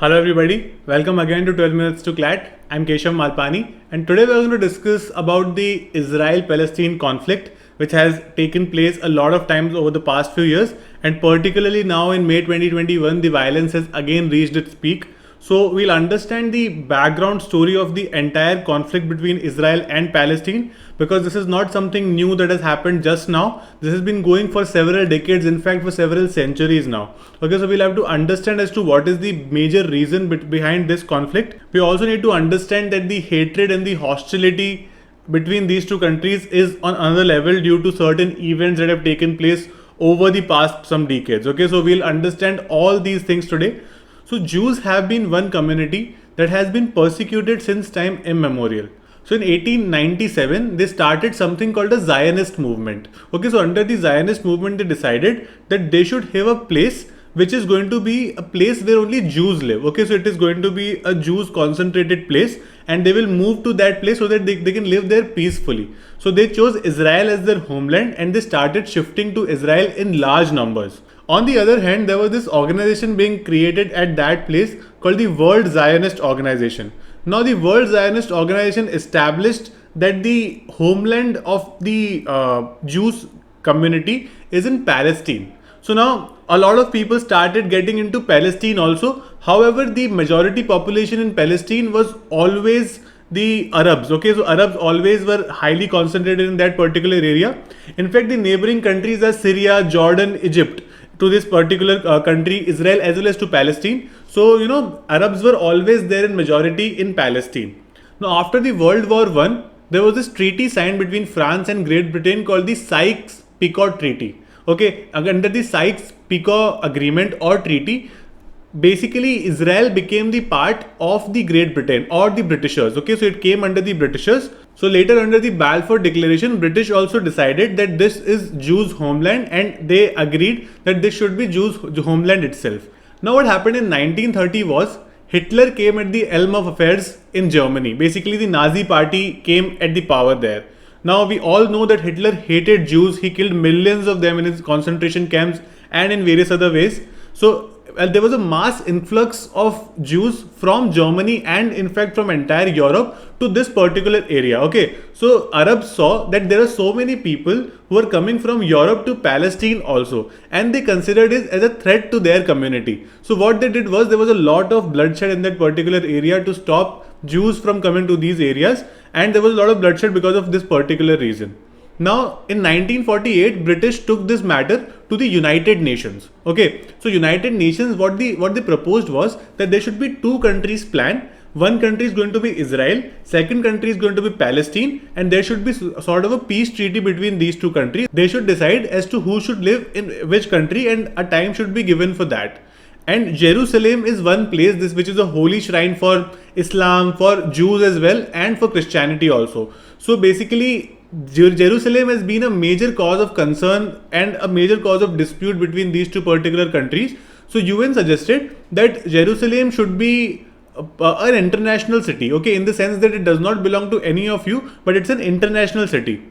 Hello everybody, welcome again to 12 Minutes to Clat. I'm Keshav Malpani and today we're going to discuss about the Israel-Palestine conflict which has taken place a lot of times over the past few years, and particularly now in May 2021 the violence has again reached its peak. So we'll understand the background story of the entire conflict between Israel and Palestine, because this is not something new that has happened just now. This has been going for several decades, in fact for several centuries now. Okay, so we'll have to understand as to what is the major reason behind this conflict. We also need to understand that the hatred and the hostility between these two countries is on another level due to certain events that have taken place over the past some decades. Okay, so we'll understand all these things today. So Jews have been one community that has been persecuted since time immemorial. So in 1897, they started something called a Zionist movement. Okay, so under the Zionist movement, they decided that they should have a place which is going to be a place where only Jews live. Okay, so it is going to be a Jews concentrated place and they will move to that place so that they can live there peacefully. So they chose Israel as their homeland and they started shifting to Israel in large numbers. On the other hand, there was this organization being created at that place called the World Zionist Organization. Now, the World Zionist Organization established that the homeland of the Jews community is in Palestine. So now, a lot of people started getting into Palestine also. However, the majority population in Palestine was always the Arabs. Okay, so Arabs always were highly concentrated in that particular area. In fact, the neighboring countries are Syria, Jordan, Egypt, to this particular country, Israel, as well as to Palestine. So, Arabs were always there in majority in Palestine. Now, after the World War I, there was this treaty signed between France and Great Britain called the Sykes-Picot Treaty. Okay, under the Sykes-Picot Agreement or Treaty, basically Israel became the part of the Great Britain or the Britishers. Okay, so it came under the Britishers. So later under the Balfour Declaration, British also decided that this is Jews' homeland and they agreed that this should be Jews' homeland itself. Now what happened in 1930 was Hitler came at the helm of affairs in Germany. Basically the Nazi party came at the power there. Now we all know that Hitler hated Jews. He killed millions of them in his concentration camps and in various other ways. So there was a mass influx of Jews from Germany and in fact from entire Europe to this particular area. Okay, so Arabs saw that there are so many people who are coming from Europe to Palestine also, and they considered it as a threat to their community. So what they did was there was a lot of bloodshed in that particular area to stop Jews from coming to these areas, and there was a lot of bloodshed because of this particular reason. Now, in 1948, British took this matter to the United Nations. Okay, so United Nations, what they proposed was that there should be two countries plan. One country is going to be Israel, second country is going to be Palestine, and there should be sort of a peace treaty between these two countries. They should decide as to who should live in which country, and a time should be given for that. And Jerusalem is one place, which is a holy shrine for Islam, for Jews as well, and for Christianity also. So basically, Jerusalem has been a major cause of concern and a major cause of dispute between these two particular countries. So UN suggested that Jerusalem should be an international city, okay, in the sense that it does not belong to any of you, but it's an international city.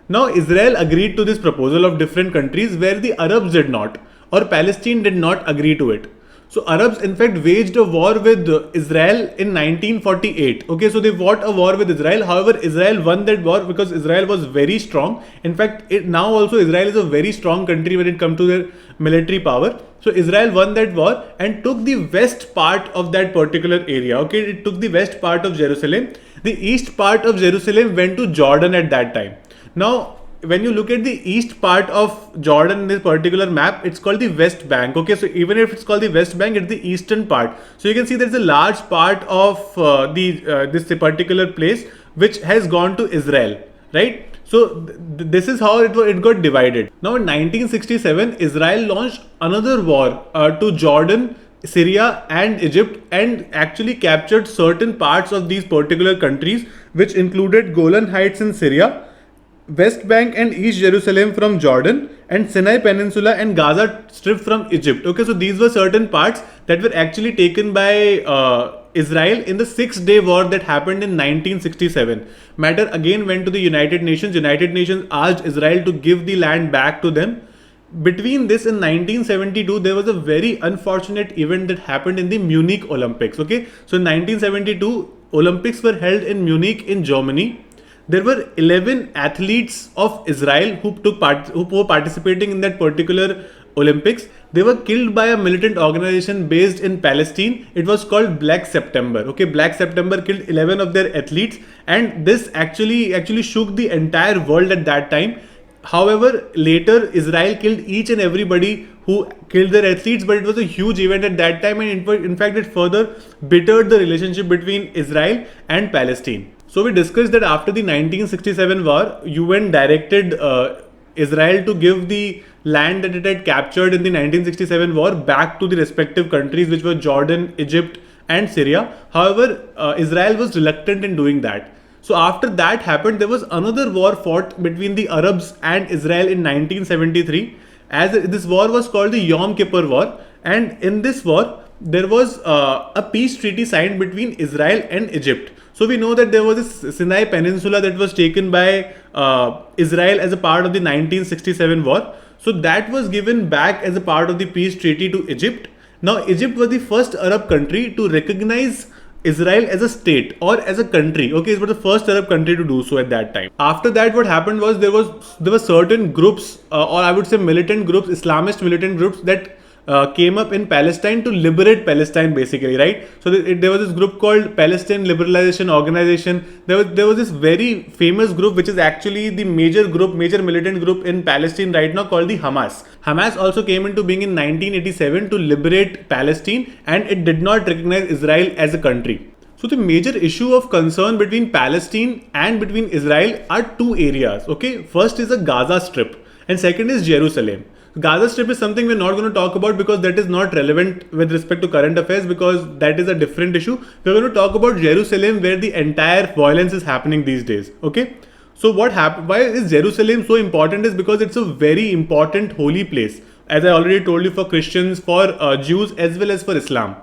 Now Israel agreed to this proposal of different countries where the Arabs did not, or Palestine did not agree to it. So Arabs in fact waged a war with Israel in 1948. Okay, so they fought a war with Israel. However, Israel won that war because Israel was very strong. In fact, now also Israel is a very strong country when it comes to their military power. So Israel won that war and took the west part of that particular area. Okay, it took the west part of Jerusalem. The east part of Jerusalem went to Jordan at that time. Now, when you look at the east part of Jordan in this particular map, it's called the West Bank. Okay, so even if it's called the West Bank, it's the eastern part. So you can see there's a large part of this particular place which has gone to Israel, right? So this is how it got divided. Now in 1967, Israel launched another war to Jordan, Syria and Egypt, and actually captured certain parts of these particular countries, which included Golan Heights in Syria, West Bank and East Jerusalem from Jordan, and Sinai Peninsula and Gaza Strip from Egypt. Okay, so these were certain parts that were actually taken by Israel in the 6-day war that happened in 1967. Matter again went to the United Nations. United Nations asked Israel to give the land back to them. Between this in 1972, there was a very unfortunate event that happened in the Munich Olympics. Okay, so in 1972, Olympics were held in Munich in Germany. There were 11 athletes of Israel who were participating in that particular Olympics. They were killed by a militant organization based in Palestine. It was called Black September. Okay, Black September killed 11 of their athletes, and this actually shook the entire world at that time. However, later Israel killed each and everybody who killed their athletes, but it was a huge event at that time, and in fact it further bittered the relationship between Israel and Palestine. So we discussed that after the 1967 war, UN directed Israel to give the land that it had captured in the 1967 war back to the respective countries, which were Jordan, Egypt, and Syria. However, Israel was reluctant in doing that. So after that happened, there was another war fought between the Arabs and Israel in 1973. As this war was called the Yom Kippur War, and in this war there was a peace treaty signed between Israel and Egypt. So we know that there was this Sinai Peninsula that was taken by Israel as a part of the 1967 war. So that was given back as a part of the peace treaty to Egypt. Now Egypt was the first Arab country to recognize Israel as a state or as a country. Okay, it was the first Arab country to do so at that time. After that, what happened was there were certain groups, or I would say militant groups, Islamist militant groups that came up in Palestine to liberate Palestine, basically, right? So there was this group called Palestine Liberalization Organization. There was this very famous group, which is actually the major militant group in Palestine right now, called the Hamas. Hamas also came into being in 1987 to liberate Palestine, and it did not recognize Israel as a country. So the major issue of concern between Palestine and between Israel are two areas. Okay, first is the Gaza Strip, and second is Jerusalem. Gaza Strip is something we're not going to talk about because that is not relevant with respect to current affairs, because that is a different issue. We're going to talk about Jerusalem, where the entire violence is happening these days. Okay, so what happened? Why is Jerusalem so important? Is because it's a very important holy place, as I already told you, for Christians, for Jews, as well as for Islam.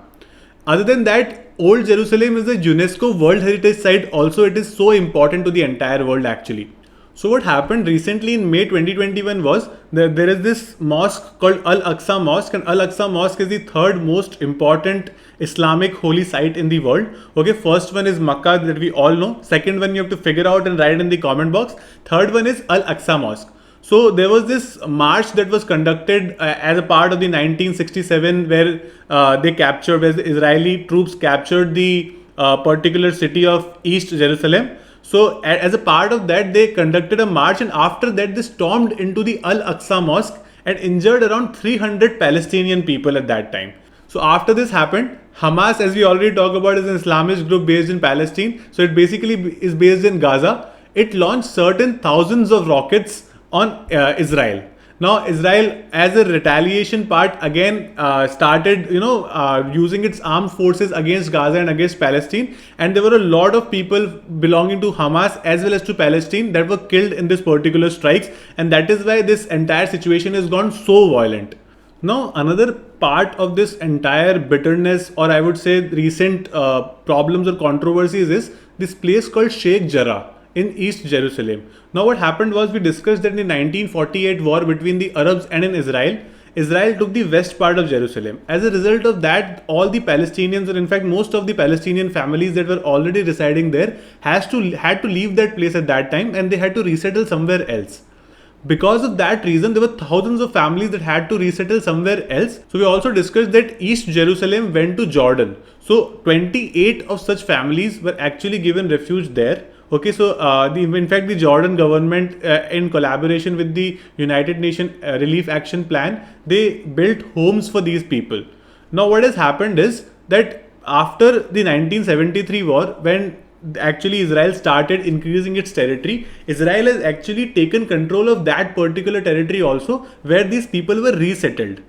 Other than that, Old Jerusalem is a UNESCO World Heritage Site. Also, it is so important to the entire world actually. So what happened recently in May 2021 was there is this mosque called Al-Aqsa Mosque, and Al-Aqsa Mosque is the third most important Islamic holy site in the world. Okay, first one is Makkah, that we all know. Second one you have to figure out and write in the comment box. Third one is Al-Aqsa Mosque. So there was this march that was conducted as a part of the 1967, where where the Israeli troops captured the particular city of East Jerusalem. So as a part of that, they conducted a march, and after that they stormed into the Al-Aqsa Mosque and injured around 300 Palestinian people at that time. So after this happened, Hamas, as we already talked about, is an Islamist group based in Palestine. So it basically is based in Gaza. It launched certain thousands of rockets on Israel. Now Israel, as a retaliation part, again started using its armed forces against Gaza and against Palestine, and there were a lot of people belonging to Hamas as well as to Palestine that were killed in this particular strikes, and that is why this entire situation has gone so violent. Now another part of this entire bitterness, or I would say recent problems or controversies, is this place called Sheikh Jarrah in East Jerusalem. Now what happened was, we discussed that in the 1948 war between the Arabs and in Israel, Israel took the west part of Jerusalem. As a result of that, all the Palestinians, or in fact most of the Palestinian families that were already residing there, had to leave that place at that time, and they had to resettle somewhere else. Because of that reason, there were thousands of families that had to resettle somewhere else. So we also discussed that East Jerusalem went to Jordan. So 28 of such families were actually given refuge there. Okay, so in fact the Jordan government, in collaboration with the United Nations Relief Action Plan, they built homes for these people. Now what has happened is that after the 1973 war, when actually Israel started increasing its territory, Israel has actually taken control of that particular territory also, where these people were resettled.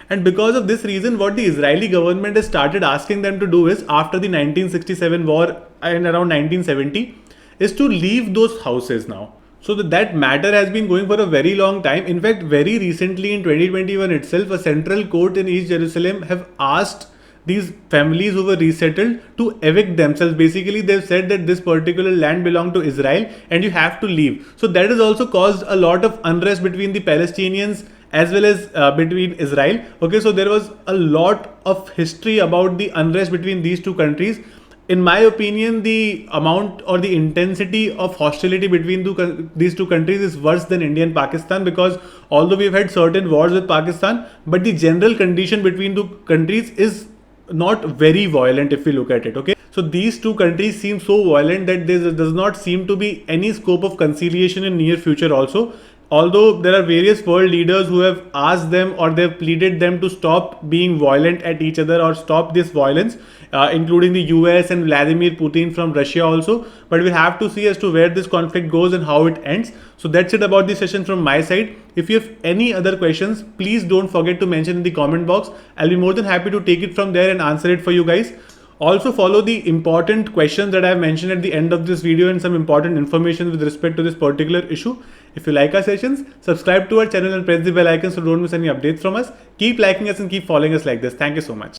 And because of this reason, what the Israeli government has started asking them to do is, after the 1967 war and around 1970, is to leave those houses now. So that matter has been going for a very long time. In fact, very recently in 2021 itself, a central court in East Jerusalem have asked these families who were resettled to evict themselves. Basically, they've said that this particular land belonged to Israel and you have to leave. So that has also caused a lot of unrest between the Palestinians as well as between Israel. Okay, so there was a lot of history about the unrest between these two countries. In my opinion, the amount or the intensity of hostility between these two countries is worse than India and Pakistan, because although we've had certain wars with Pakistan, but the general condition between the countries is not very violent if we look at it. Okay, so these two countries seem so violent that there does not seem to be any scope of conciliation in near future also. Although there are various world leaders who have asked them or they've pleaded them to stop being violent at each other or stop this violence, including the US and Vladimir Putin from Russia also. But we'll have to see as to where this conflict goes and how it ends. So that's it about this session from my side. If you have any other questions, please don't forget to mention in the comment box. I'll be more than happy to take it from there and answer it for you guys. Also follow the important questions that I have mentioned at the end of this video and some important information with respect to this particular issue. If you like our sessions, subscribe to our channel and press the bell icon so don't miss any updates from us. Keep liking us and keep following us like this. Thank you so much.